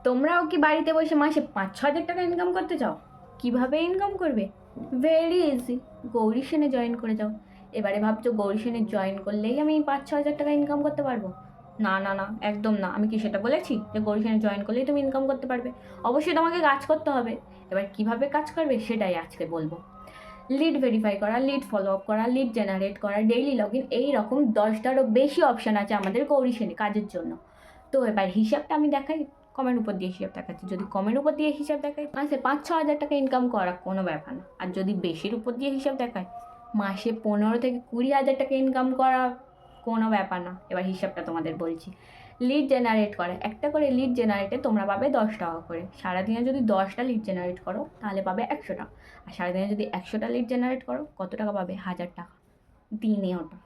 তোমরাও কি বাড়িতে বসে মাসে 5-6 হাজার টাকা ইনকাম করতে চাও? কিভাবে ইনকাম করবে? ভেরি ইজি, গৌরী সেনে জয়েন করে যাও। এবারে ভাবছো গৌরী সেনে জয়েন করলেই আমি 5-6 হাজার টাকা ইনকাম করতে পারবো? না না না, একদম না। আমি কি সেটা বলেছি যে গৌরী সেনে জয়েন করলেই তুমি ইনকাম করতে পারবে? অবশ্যই তোমাকে কাজ করতে হবে। এবার কিভাবে কাজ করবে সেটাই আজকে বলবো। লিড ভেরিফাই করা, লিড ফলো আপ করা, লিড জেনারেট করা, ডেইলি লগ ইন, এইরকম 10টারও বেশি অপশান আছে আমাদের গৌরী সেনে কাজের জন্য। তো এবার হিসাবটা আমি দেখাই। কমের উপর দিয়ে হিসাব দেখাচ্ছি। যদি কমের উপর দিয়ে হিসাব দেখাই মাসে 5-6 হাজার টাকা ইনকাম করা কোনো ব্যাপার না। আর যদি বেশির উপর দিয়ে হিসাব দেখায় মাসে 15 থেকে 20 হাজার টাকা ইনকাম করা কোনো ব্যাপার না। এবার হিসাবটা তোমাদের বলছি। লিড জেনারেট করে, একটা করে লিড জেনারেটে তোমরা পাবে 10 টাকা করে। সারাদিনে যদি 10টা লিড জেনারেট করো তাহলে পাবে 100 টাকা। আর সারাদিনে যদি 100টা লিড জেনারেট করো কত টাকা পাবে? 1000 টাকা। দিনে ওটা,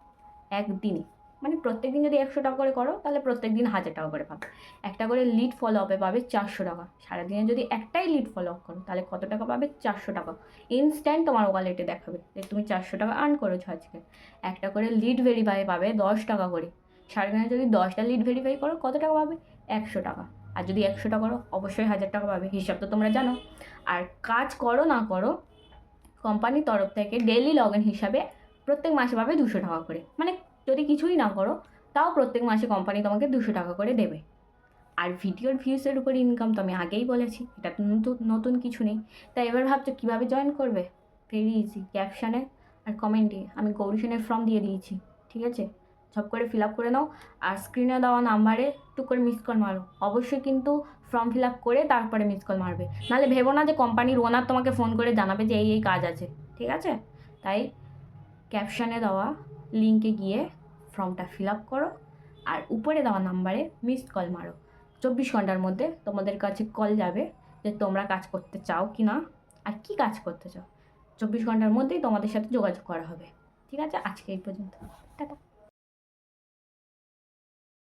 একদিনে। মানে প্রত্যেক দিন যদি 100 টাকা করে করো তাহলে প্রত্যেক দিন 1000 টাকা করে পাবে। একটা করে লিড ফলো আপে পাবে 400 টাকা। সারাদিনে যদি একটাই লিড ফলো আপ করো তাহলে কত টাকা পাবে? 400 টাকা। ইনস্ট্যান্ট তোমার ওয়ালেটে দেখাবে যে তুমি 400 টাকা আর্ন করেছো আজকে। একটা করে লিড ভেরিফাই পাবে 10 টাকা করে। সারাদিনে যদি 10টা লিড ভেরিফাই করো কত টাকা পাবে? 100 টাকা। আর যদি 100টা করো অবশ্যই 1000 টাকা পাবে। হিসাব তো তোমরা জানো। আর কাজ করো না করো, কোম্পানির তরফ থেকে ডেইলি লগ ইন হিসাবে প্রত্যেক মাসে পাবে 200 টাকা করে। মানে যদি কিছুই না করো তাও প্রত্যেক মাসে কোম্পানি তোমাকে 200 টাকা করে দেবে। আর ভিডিওর ভিউসের উপর ইনকাম তো আমি আগেই বলেছি, এটা তো নতুন নতুন কিছু নেই। তাই এবার ভাবছো কীভাবে জয়েন করবে? ভেরি ইজি, ক্যাপশানে আর কমেন্টে আমি গৌরী সেনের ফর্ম দিয়ে দিয়েছি, ঠিক আছে? ঝপ করে ফিল আপ করে নাও। আর স্ক্রিনে দেওয়া নাম্বারে টুক করে মিস কল মারো। অবশ্যই কিন্তু ফর্ম ফিল আপ করে তারপরে মিস কল মারবে। নাহলে ভেবো না যে কোম্পানির ওনার তোমাকে ফোন করে জানাবে যে এই এই কাজ আছে, ঠিক আছে? তাই ক্যাপশানে দেওয়া লিঙ্কে গিয়ে ফর্মটা ফিল আপ করো আর উপরে দেওয়া নাম্বারে মিসড কল মারো। 24 ঘন্টার মধ্যে তোমাদের কাছে কল যাবে যে তোমরা কাজ করতে চাও কি না আর কি কাজ করতে চাও। 24 ঘন্টার মধ্যেই তোমাদের সাথে যোগাযোগ করা হবে, ঠিক আছে? আজকে এই পর্যন্ত, টাটা।